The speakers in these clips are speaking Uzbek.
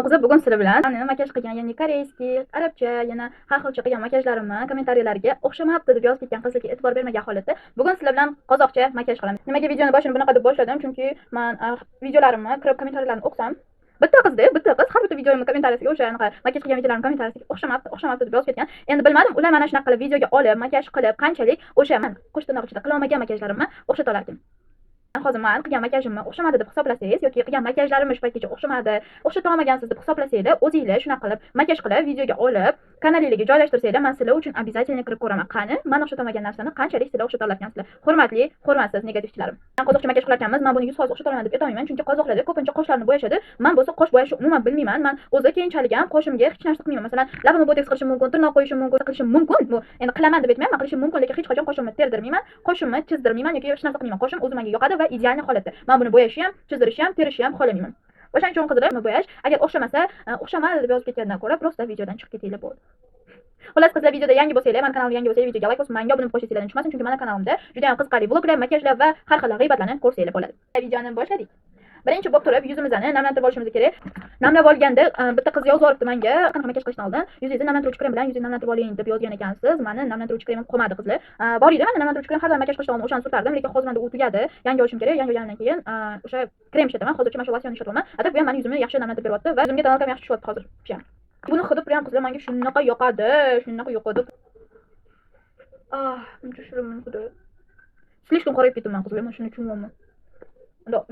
Qiziq, bugun sizlar bilan meni makiyaj qilgan, ya'ni koreyskiy, arabcha, yana har xilcha qilgan makiyajlarimni kommentariylarga o'xshamabdi deb yozib ketgan qizlarga e'tibor bermagan holatda bugun sizlar bilan qozoqcha makiyaj qilaman. Nimaga videoni boshini bunaqa deb boshladim? Chunki men videolarimni kirib kommentariyalarni o'qisam, bitta qiz har bitta videomni kommentariyasiga o'sha makiyaj qilgan videolarimni kommentariyasiga o'xshamabdi deb yozib ketgan. Endi bilmadim, ular mana shunaqa qilib videoga olib, makiyaj qilib qanchalik o'sha men qo'sh tirnoq ichida qila olmagan makiyajlarimni o'xshata olarkan. Hozir men qilgan makiyajimni o'xshamadi deb hisoblasangiz yoki qilgan makiyajlarim shu paytgacha o'xshamadi, o'xshata olmagansiz deb hisoblasanglar, o'zingizlar shunaqa qilib makiyaj qilib videoga olib, kanalingizga joylashtirsanglar, men sizlar uchun обязательно kirib ko'raman. Qani, men o'xshata olmagan narsani qanchalik sizlar o'xshata olasiz? Hurmatli, hurmatsiz negativchilarim. Men qozoqcha makiyaj qilayotganmiz, men buni 100% o'xshata olaman deb aytolmayman, chunki qozoqlarda ko'pincha qoshlarini bo'yashadi. Men bo'lsa qosh bo'yashni umuman bilmayman. Men o'zi keyinchalik ham qoshimga hech narsa qilmayman. Masalan, labimni boteks qilishim mumkin, tirnoq qo'yishim mumkin, qilishim mumkin. Bu endi qilaman deb aytmayman, men qilishim mumkin, lekin hech qachon qoshimni terdirmayman, qoshimni chizdirmayman yoki hech narsa qilmayman. Qoshim o'zi menga yoqadi va ideal holatda. Men buni bo'yashni ham, chizdirishni ham, terishni ham xohlamayman. O'shaning uchun qizlar, bo'yash agar o'xshamasa, o'xshamadi deb yozib ketgandan ko'ra, prosta videodan chiqib ketinglar bo'ldi. Xullas qizlar, videoda yangi bo'lsanglar, men kanalimga yangi bo'lsanglar, videoga like bosib, menga obuna bo'lib qo'yishinglarni unutmasin, chunki meni kanalimda juda ham qiziqarli vloglar, makiyajlar va har xil g'iybatlarni ko'rsanglar bo'ladi. Videoni boshladik. Birinchi bo'lib turib yuzimizni namlantirib olishimiz kerak. Namlab olganda bitta qiz yozib yuboribdi menga, qanaqa makiyaj qilishdan oldin yuzingizni namlantiruvchi krem bilan yuzingizni namlantirib oling deb yozgan ekansiz. Meni namlantiruvchi kremim qolmadi qizlar. Bor edi, men namlantiruvchi krem har doim makiyaj qilishdan oldin o'shani surtardim, lekin hozir menda u tugadi. Yangi olishim kerak. Yangi olgandan keyin o'sha krem ishlataman. Hozircha mana shu losyonni ishlataman. Atab bu ham meni yuzimni yaxshi namlantirib beryapti va yuzimga tonalkam yaxshi tushyapti hozir. Buni hidi prям qizlar menga shunaqa yoqadi. Buncha shirin xudo. Слишком qorayib ketdim qizlar, men shuni tushunmayman.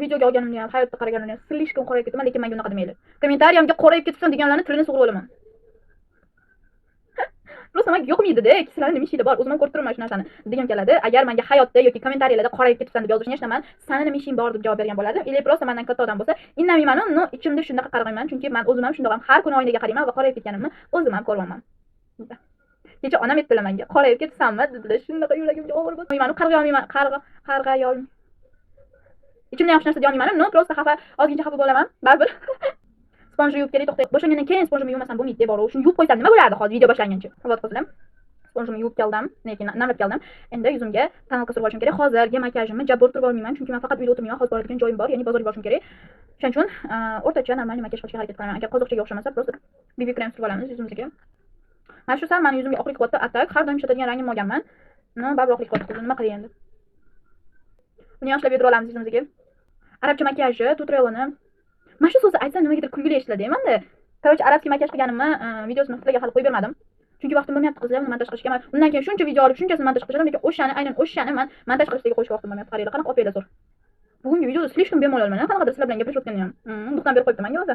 Videoga olganimni ham, hayotda qaraganimni ham слишком qorayib ketdim, lekin menga unaqa demaydi. Kommentariyamga qorayib ketsin deganlarni tilini sug'urib olaman. Просто menga yoqmaydi-da, kishilarning nima ishida bor, o'zim ham ko'rib turibman shu narsani. Degim keladi, agar menga hayotda yoki kommentariyalarda qorayib ketibsan deb yozishni eshitaman, sani nima ishing bor deb javob bergan bo'lardim. Или просто mendan katta odam bo'lsa, indamayman, no ichimda shunaqa qarayman, chunki men o'zim ham shundoq ham har kuni oynaga qarayman va qorayib ketganimni o'zim ham ko'rmayman. Kecha onam aytdilar menga, qorayib ketsanmi dedilar, shunaqa yuragimga og'ir bo'ldi. Men qarg'ay olmayman, qarg'ay olmayman. İçimde yaxshi narsa deyolmayman, no, prosta ozgincha xafa bo'laman, baribir. Sponjni yuvib kerak, to'xtay. Bo'shagandan keyin sponjimni yuvmasam bo'lmaydi deb bor. Shuni yuvib qo'ysam nima bo'lardi hozir video boshlangancha? Avval qizlar. Sponjimni yuvib keldim, lekin namlab keldim. Endi yuzimga tonalka surib olishim kerak. Hozirgi makiyajimni jabr turib olmayman, chunki men faqat uyda o'tirmayman, hozir boradigan joyim bor, ya'ni bozorga borishim kerak. Shuning uchun o'rtacha normal makiyaj qilishga harakat qilaman. Agar qozoqchaga o'xshamasa, prosta BB krem surib olamiz yuzimizga. Mana shu sal meni yuzimga oqlik qilyapti, atak. Har doim ishlatadigan rangim olganman. Baribir oqlik qilyapti. Nima qilay endi? Buni yaxshilab yedirib olamiz yuzimizga. Arabcha makiyaji tutorialini. Men shu so'zni aytsam nimagadir kulgili eshitadi menda. Короче, arabskiy makiyaj qilganimni videosini sizlarga hali qo'yib bermadim. Chunki vaqtim bo'lmayapti qizlar, uni montaj qilishga. Undan keyin shuncha video olib, shunchasini montaj qilishim, lekin aynan o'shani men montaj qilishga qo'yishga vaqtim bo'lmayapti. Qaranglar, qanaqa opanglar zo'r. Bugungi videoda slishkom bemalolman, qanaqadir sizlar bilan gapirishayotganim ham. Nuqtan berib qo'yibdi menga o'zi.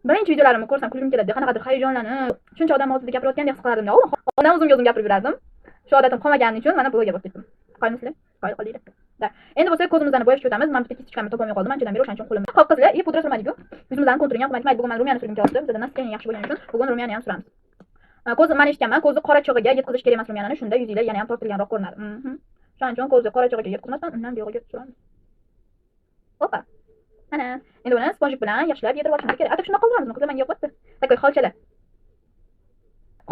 Birinchi videolarimni ko'rsam kulgim keladi, qanaqadir hayajonlanib, shuncha odam oldida gapirayotgandek his qilardim. Odam o'zimga gapirib yurardim. Shu odatim qolmagani uchun mana bloga bo'lib ketdim. Qo'ymasizlar? Qo'yinglar. Endi bo'lsa ko'zimizni bo'yashga o'tamiz. Men bitta kistichkamni topolmay qoldim. Anchadan beri o'shaning uchun qo'limda. Xo'p qizlar, pudra surmadik-ku. Yuzimizdan konturini yoqmaydi. Bugun men rumyani surgim kelyapti. Bizda naskani yaxshi bo'lgani uchun bugun rumyani ham suramiz. Ko'zni men eshitganman, ko'zni qora chig'iga yetkazish kerak emas rumyanini. Shunda yuzinglar yana ham tortilganroq ko'rinadi. Shuning uchun ko'zni qora chig'iga yetkazmasdan undan buyog'iga suramiz. Hoppa. Ana, endi buni sponjik bilan yaxshilab yedirib olishimiz kerak. Atab shunday qoldiramizmi? Qizlar menga yoqyapti. Takoy xolchalar.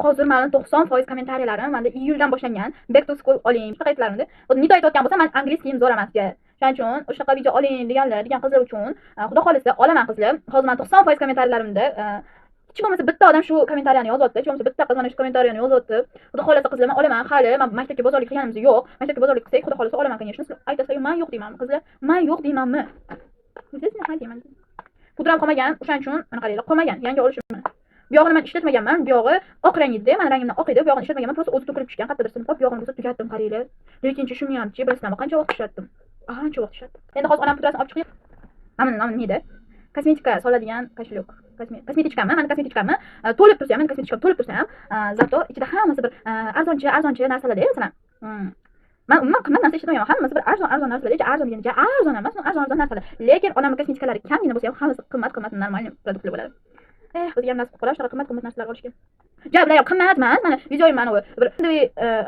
Hozir meni 90% kommentariyalarim menda iyuldan boshlangan. Back to school oling, shunaqa aytlarimda. Nido aytayotgan bo'lsa, men angliyskiyim zo'r emasga. Shuning uchun o'shaqa video oling degan qizlar uchun, xudo xolisa olaman qizlar. Hozir men 90% kommentariyarimda hech bo'lmasa bitta odam shu kommentariyani yozyapti. Hech bo'lmasa bitta qiz mana shu kommentariyani yozyapti. Xudo xolisa qizlar, men olaman. Hali men maktabga bozorlik qilganimiz yo'q. Maktabga bozorlik qilsak, xudo xolisa olaman qilgan. Shuni aytasak, men yo'q deyman qizlar. Men yo'q deymanmi? Siz nima deyman? Pudram qolmagan, o'shaning uchun mana qaranglar, qolmagan. Yangi olishim. Bu yog'ini men ishlatmaganman. Bu yog'i oq rang edi, men rangimdan oq edi. Bu yog'ini ishlatmaganman, prosta o'zi to'kilib tushgan. Qayerdadir sinib qolib, bu yog'ini bo'lsa tugatdim, qaranglar. Lekin shuni hamchi bilasizlarmi, qancha vaqt ishlatdim? Ancha vaqt ishlatdim. Endi hozir onam pudrasini olib chiqib, nomi nima edi? Kosmetika soladigan koshluk. Kosmetichkamni, men kosmetichkamni to'lib tursa ham, men kosmetichkam to'lib tursa ham, zato ichida hammasi bir arzoncha narsalar edi, masalan. Men umuman qimmat narsa ishlatmayman. Hammasi bir arzon narsalar, arzon deganda arzon emas, arzon narsalar. Lekin onamning kosmetikalari kamgina bo'lsa ham hammasi qimmat normal produktlar bo'ladi. O'ziga ham nasib qilib qolash, qimmat narsalar olishga. Ja, bular ham qimmat emas. Mana videoyim mana bu. Bir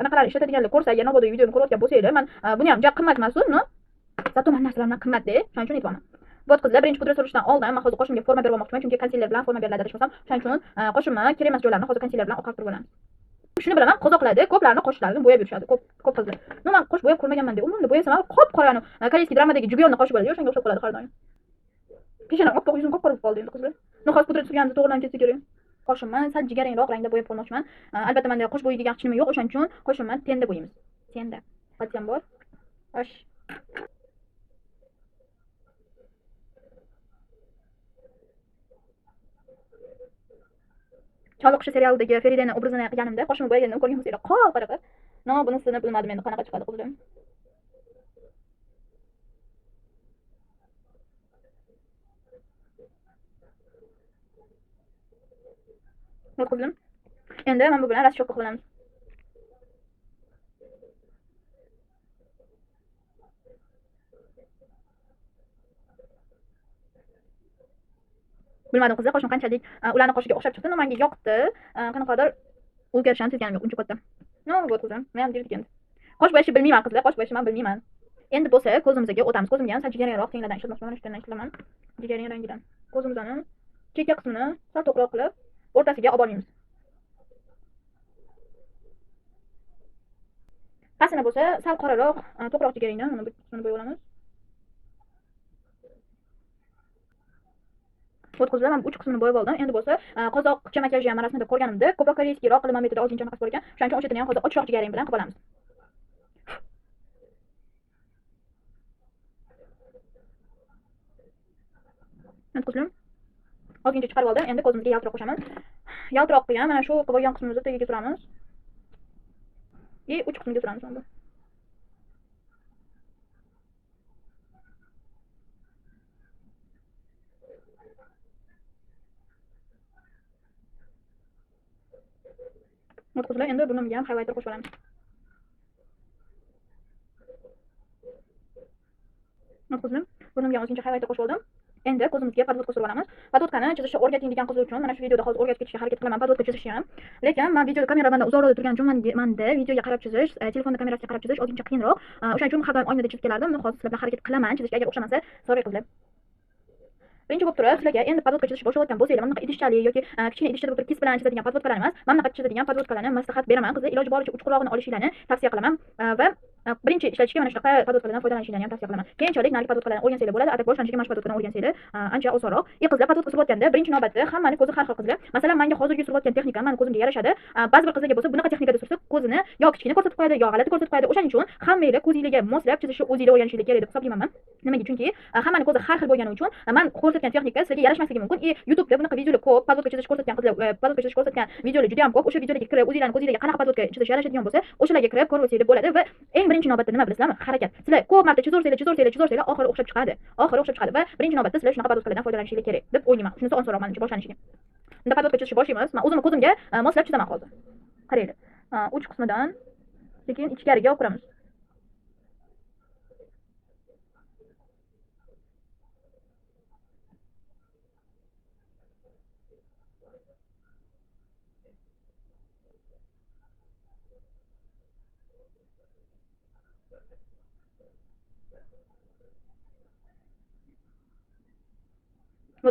anaqalar ishlatadiganlar ko'rsa, yana bu videoni ko'rayotgan bo'lsanglar, men buni ham ja qimmat emas-ku, no? Zato men narsalardan qimmat-da, shuning uchun aytmoqman. Bot qizlar, birinchi pudra surishdan oldin men hozir qoshimga forma berib olmoqchiman, chunki konsiler bilan forma beriladi deshmasam, shuning uchun qoshimni kerak emas joylarini hozir konsiler bilan oqartirib olamiz. Shuni bilaman, qozoqlarda ko'plarni qoshlarini bo'yab yurishadi, ko'p qizlar. No, men qosh bo'yab ko'rmaganman deb, umrimda bo'yasam, qop qorani koreyskiy dramadagi Jubyonni qoshi bo'ladi, o'shanga o'xshab qoladi har doim. Peshanam oppoq, yuzim qop-qora bo'lib qoldi endi qizlar. Noxos pudrat surganimda to'g'ridan ketsa kerak. Qoshimni sal jigarrangroq rangda bo'yab qo'ymoqchiman. Albatta menda qosh bo'yaydigan qichinim yo'q, o'shaning uchun qoshimni tenda bo'yaymiz. Tenda. Qachon bor? Osh. Choliqchi serialidagi Feridani obrazini qilganimda qoshimni bo'yaganimda ko'rgan bo'lsanglar, qop-qora qilib. No, bunisini bilmadim endi qanaqa chiqadi qizlar. Qizim. Endi men bu bilan raschokka qilamiz. Bilmadim qizlar, qoshim qanchalik ularning qoshiga o'xshab chiqdi, menga yoqdi. Qanaqadir o'zgarishini sezganim yo'q uncha katta. No, bu qizim. Men ham deydik endi. Qosh bo'yashni bilmayman qizlar, qosh bo'yashni men bilmayman. Endi bo'lsa ko'zimizga o'tamiz. Ko'zimga ham sal jigarrangroq tenglardan ishlatmoqchiman, mana shu yerdan ishlaman. Jigarrang rangidan. Ko'zimizni chekka qismini sal to'qroq qilib, o'rtasiga olib olamiz. Pastini bo'lsa sal qoraroq, to'qroq jigarrangdan mana bu qismini bo'yab olamiz. Xo'p qizlar, men uch qismini bo'yab oldim. Endi bo'lsa qozoqcha makiyajni ham rasmida ko'rganimda ko'proq koreyskiyroq qilib metodi ozgincha qilib ko'rgan. Shuning uchun o'sha yerdan ham hozir ochroq jigarrang bilan qilib olamiz. Endi qizlar, ozgincha chiqarib oldim. Endi ko'zimizga yaltiroq qo'shaman. Yaltiroq qilgan mana shu qilib olgan qismimizni tagiga suramiz. Uch qismga suramiz endi. Qizlar, endi burnimga ham highlighter qo'shib olamiz. Qizlar, burnimga ozgincha highlighter qo'shib oldim. Endi ko'zimizga podvodka surib olamiz. Podvodkani chizishni o'rgating degan qiz uchun mana shu videoda hozir o'rgatib ketishga harakat qilaman podvodka chizishni ham. Lekin men videoda kamera bilan uzoqroqda turgan uchun menda videoga qarab chizish, telefonda kamerasiga qarab chizish ozgincha qiyinroq. O'shaning uchun har doim oynada chizib kelardim. Hozir sizlar bilan harakat qilaman chizishga, agar o'xshamasa, sorry qizlar. Birinchi bo'lib turib, sizlarga endi podvodka chizishni boshlayotgan bo'lsanglar, mana bunaqa idishchali yoki kichkina idishchada bo'lib turib kis bilan chizadigan podvodkalar emas, mana bunaqa chizadigan podvodkalarni maslahat beraman. Qizlar, iloji boricha uch qulog'ini olishinglarni tavsiya qilaman va birinchi ishlatishga mana shunaqa podvodkalardan foydalanishingizni ham tavsiya qilaman. Keyinchalik narigi podvodkalarni o'rgansanglar bo'ladi. Atak boshlanishiga mana shu podvodkadan o'rgansanglar ancha osonroq. Qizlar, podvodka surayotganda birinchi navbatda hammaning ko'zi har xil qizlar. Masalan, menga hozirgi surayotgan texnika meni ko'zimga yarashadi. Ba'zi bir qizlarga bo'lsa bunaqa texnikada sursa ko'zini yo kichkina ko'rsatib qo'yadi, yo g'alati ko'rsatib qo'yadi. O'shaning uchun hammanglar ko'zingizga moslab chizishni o'zingizlar o'rganishinglar kerak deb hisoblayman men. Nimaga? Chunki hammaning ko'zi har xil bo'lgani uchun men ko'rsatgan texnika sizga yarashmasligi mumkin. YouTube'da bunaqa videolar ko'p, podvodka chizish ko'rsatgan qizlar, podvodka chizish ko'rsatgan videolar juda ham ko'p. O'sha videolarga kirib, o'zingizlarning ko'zingizga qanaqa podvodka chizish yarashadigan bo'lsa, o'shalarga kirib ko'rib olsanglar bo'ladi va eng birinchi navbatda nima bilasizlarmi? Harakat. Sizlar ko'p marta chizaversanglar, oxiri o'xshab chiqadi. Oxiri o'xshab chiqadi va birinchi navbatda sizlar shunaqa podvodkalardan foydalanishingiz kerak deb o'ylayman. Shunisi osonroq menimcha boshlanishiga. Unda podvodka chizishni boshlaymiz. Men o'zimni ko'zimga moslab chizaman hozir. Qaranglar. Uch qismidan sekin ichkariga olib kiramiz.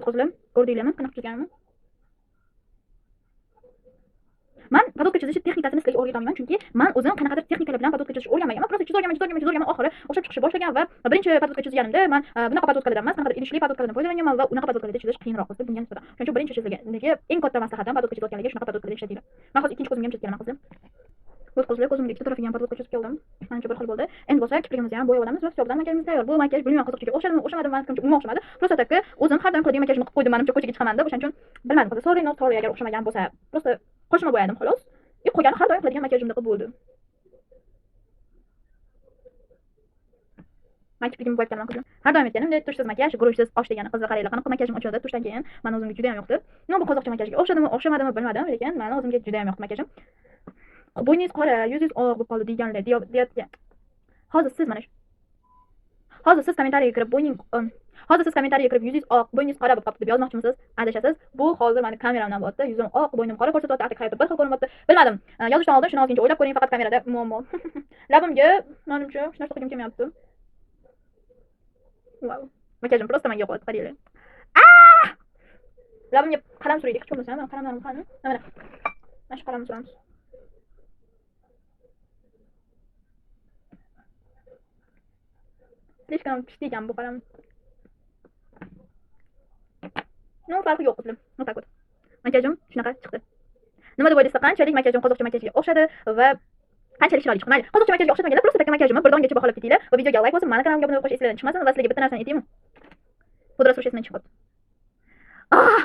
Qizlar, ko'rdinglarmi qanaqa chizganimni? Men podvodka chizish texnikasini sizlarga o'rgatmayman, chunki men o'zim qanaqadir texnikalar bilan podvodka chizishni o'rganmaganman. Просто chizorganman, oxiri o'xshab chiqishni boshlagan va birinchi podvodka chizganimda men bunaqa podvodkalardan emas, qanaqadir idishli podvodkalardan foydalanganman va unaqa podvodkalarda chizish qiyinroq bo'ldi bunga nisbatan. Shuning uchun birinchi sizlarga eng katta maslahatim podvodka chizayotganlarga shunaqa podvodkalar ishlatinglar. Men hozir ikkinchi ko'zimga ham chizganman qizlar. Qizlar, ko'zimga ikkita tarafiga ham podvodka chizib keldim. Menimcha bir xil bo'ldi. Endi bo'lsa kiprigimizni ham bo'yab olamiz va hisobdan makiyajimiz tayyor. Bu makiyaj bilmayman qiziqchiga o'xshadimi, o'xshamadimi, men fikrimcha umuman o'xshamadi. Просто taka o'zim har doim qiladigan makiyajni qilib qo'ydim, menimcha ko'chaga chiqaman deb. O'shaning uchun bilmadim qizlar. Sorry agar o'xshamagan bo'lsa. Просто qoshimni bo'yadim xolos. Qo'ygani har doim qiladigan makiyajimni qilib bo'ldi. Men kiprigimni bo'yab kelman qizlar. Har doim aytganimdek, tushsiz makiyaj, guruchsiz osh degani qizlar qaranglar qanaqa makiyajim ochildi tushdan keyin. Men o'zimga juda ham yoqdi. Bu qozoqcha makiyajga o'xshadimi, o'xshamadimi bilmadim, lekin meni o'zimga juda ham yoqdi makiyajim. Bo'yningiz qora, yuzingiz oq bo'lib qoldi deganlar deyapti. Hozir siz mana shu. Hozir siz kommentariyaga kirib yuzingiz oq, bo'yningiz qora bo'lib qoldi deb yozmoqchimisiz? Adashasiz. Bu hozir meni kameramdan bo'lyapti. Yuzim oq, bo'ynim qora ko'rsatyapti, atak hayotda bir xil ko'rinyapti. Bilmadim. Yozishdan oldin shuni ozgincha o'ylab ko'ring, faqat kamerada muammo. Labimga menimcha hech narsa qilgim kelmayapti. Wow. Makiyajim просто menga yoqadi, qaranglar. Labimga qalam suraylik, hech bo'lmasa, men qalamlarim qani? Mana. Mana shu qalamni suramiz. Слишком пishti ekan bu qalam. No farqi yo'q qizim. Вот так вот. Makiyajim shunaqa chiqdi. Nima deb o'ylaysiz? Qanchalik makiyajim qozoqcha makiyajga o'xshadi va qanchalik chiroyli chiqdi. Mayli, qozoqcha makiyajga o'xshatmaganlar просто taka makiyajimni bir dongacha baholab ketinglar va videoga like bosib, meni kanalimga obuna bo'lib qo'yish esingizdan chiqmasin va sizlarga bitta narsani aytaymi? Pudra surish esimdan chiqib qoldi. Ah!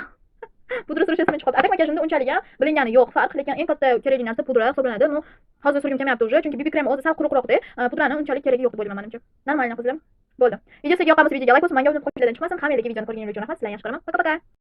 Pudra surish esimdan chiqib qoldi. Atak makiyajimda unchalik ham bilingani yo'q. Farq, lekin eng katta kerakli narsa pudra hisoblanadi. No, hozir surgim kelmayapti уже, chunki BB krem o'zi sal quruqroqda. Pudrani unchalik keragi yo'q deb o'ylayman menimcha. Normalniy qizlar. Bo'ldi. Video sizga yoqqan bo'lsa videoga like bosib, menga obuna bo'lib qo'yishlardan chiqmasin. Hammalarga videoni ko'rganingiz uchun rahmat. Sizlarni yaxshi ko'raman. Пока-пока.